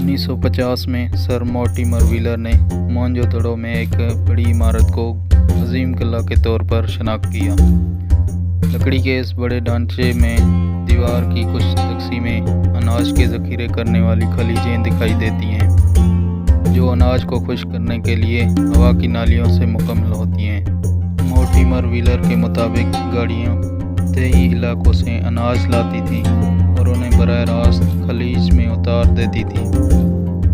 1950 में sir Mortimer wheeler ने मोहनजोदड़ो में एक बड़ी इमारत को अजीम किला के तौर पर शनाख्त किया। लकड़ी के इस बड़े ढांचे में दीवार की कुछ तकसीमें अनाज के ज़ख़ीरे करने वाली खलीजें दिखाई देती हैं, जो अनाज को खुश्क करने के लिए हवा की नालियों से मुकम्मल होती हैं। मॉर्टिमर व्हीलर के मुताबिक गाड़ियाँ तय इलाकों से अनाज लाती थीं और उन्हें बराह रास्त खलीज में उतार देती थी।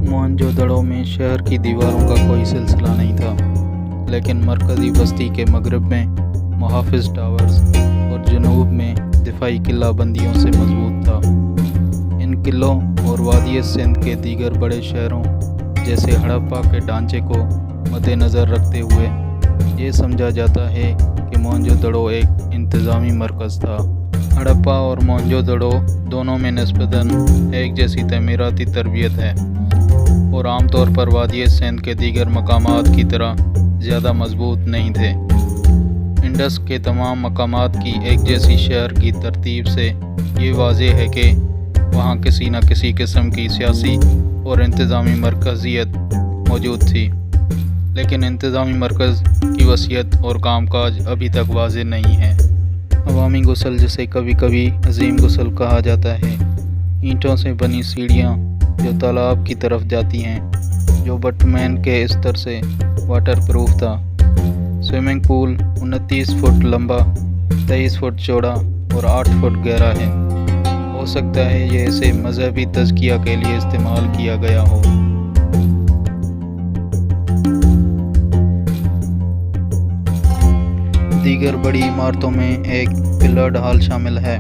मोहनजोदड़ो में शहर की दीवारों का कोई सिलसिला नहीं था, लेकिन मरकज़ी बस्ती के मगरब में मुहाफ़िज़ टावर्स और जनूब में दिफाई किला बंदियों से मजबूत था। इन किलों और वादी सिंध के दीगर बड़े शहरों जैसे हड़प्पा के ढांचे को मद्देनज़र रखते हुए ये समझा जाता है कि मोहनजोदड़ो एक इंतज़ामी मरकज़ था। हड़प्पा और मोहनजोदड़ो दोनों में निस्बतन एक जैसी तमीराती तरबियत है और आमतौर पर वादी सिंध के दीगर मकामात की तरह ज़्यादा मजबूत नहीं थे। इंडस के तमाम मकामात की एक जैसी शहर की तरतीब से ये वाज़ेह है कि वहाँ किसी न किसी किस्म की सियासी और इंतज़ामी मरकज़ियत मौजूद थी, लेकिन इंतज़ामी मरकज़ की वसीयत और कामकाज अभी तक वाज़ेह नहीं है। अवामी गुसल, जिसे कभी कभी अजीम गुसल कहा जाता है, ईंटों से बनी सीढ़ियाँ जो तालाब की तरफ जाती हैं, जो बटमैन के स्तर से वाटर प्रूफ था। स्विमिंग पूल 29 फुट लंबा, 23 फुट चौड़ा और 8 फुट गहरा है। हो सकता है ये इसे मजहबी तज़किया के लिए इस्तेमाल किया गया हो। दीगर बड़ी इमारतों में एक पिलर्ड हॉल शामिल है,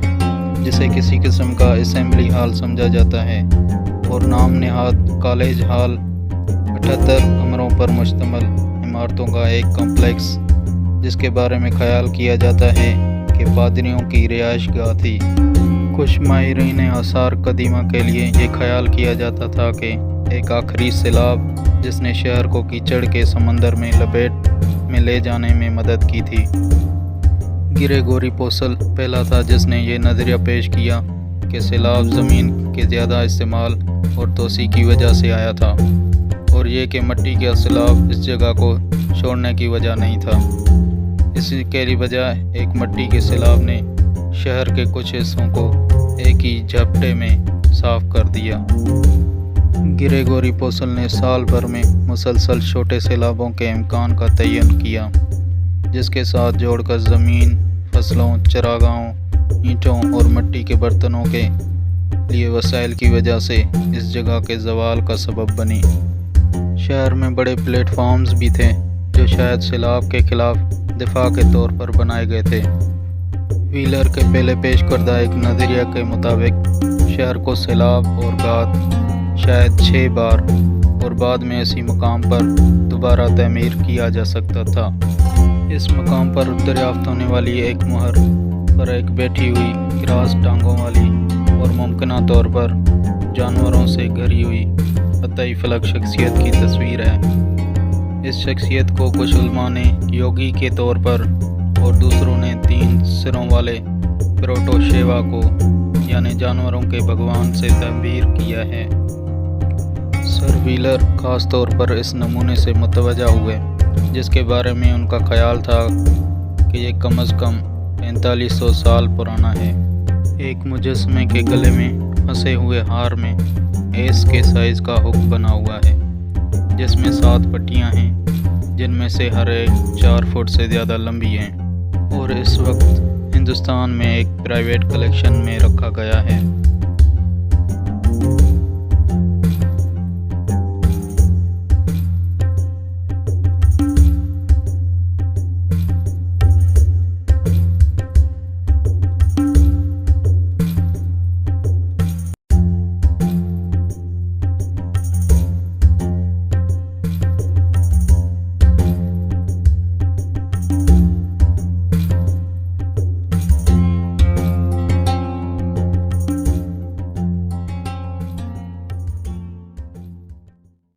जिसे किसी किस्म का असेंबली हॉल समझा जाता है, और नाम नेहाद कॉलेज हॉल 78 कमरों पर मुश्तमिल इमारतों का एक कॉम्प्लेक्स, जिसके बारे में ख्याल किया जाता है कि पादरियों की रिहाइशगाह थी। कुछ माहिरीन आसार कदीमा के लिए ये ख्याल किया जाता था कि एक आखिरी सैलाब जिसने शहर को कीचड़ के समंदर में लपेट में ले जाने में मदद की थी। ग्रेगोरी पोसल पहला था जिसने ये नज़रिया पेश किया कि सैलाब ज़मीन के ज़्यादा इस्तेमाल और तोसी की वजह से आया था, और ये कि मिट्टी का सैलाब इस जगह को छोड़ने की वजह नहीं था। इसी के बजाय एक मिट्टी के सैलाब ने शहर के कुछ हिस्सों को एक ही झपटे में साफ कर दिया। ग्रेगोरी पोसल ने साल भर में मुसलसल छोटे सैलाबों के इम्कान का तयन किया, जिसके साथ जोड़कर ज़मीन, फसलों, चरागाहों, ईंटों और मिट्टी के बर्तनों के लिए वसाइल की वजह से इस जगह के ज़वाल का सबब बनी। शहर में बड़े प्लेटफॉर्म्स भी थे जो शायद सैलाब के खिलाफ दिफा के तौर पर बनाए गए थे। व्हीलर के पहले पेश करदा एक नज़रिया के मुताबिक शहर को सैलाब और गाद शायद 6 बार और बाद में इसी मकाम पर दोबारा तमीर किया जा सकता था। इस मकाम पर दरियाफ्त होने वाली एक मुहर पर एक बैठी हुई क्रॉस टांगों वाली और मुमकिना तौर पर जानवरों से घरी हुई अतई फलक शख्सियत की तस्वीर है। इस शख्सियत को कुछ उलमा ने योगी के तौर पर और दूसरों ने 3 सिरों वाले प्रोटोशेवा को यानी जानवरों के भगवान से तबीर किया है। सर व्हीलर ख़ास तौर पर इस नमूने से मुतवज्जा हुए, जिसके बारे में उनका ख्याल था कि ये कम अज़ कम 4500 साल पुराना है। एक मुजस्मे के गले में फंसे हुए हार में एस के साइज़ का हुक बना हुआ है, जिसमें 7 पट्टियाँ हैं, जिनमें से हर एक 4 फुट से ज़्यादा लंबी हैं, और इस वक्त हिंदुस्तान में एक प्राइवेट कलेक्शन में रखा गया है।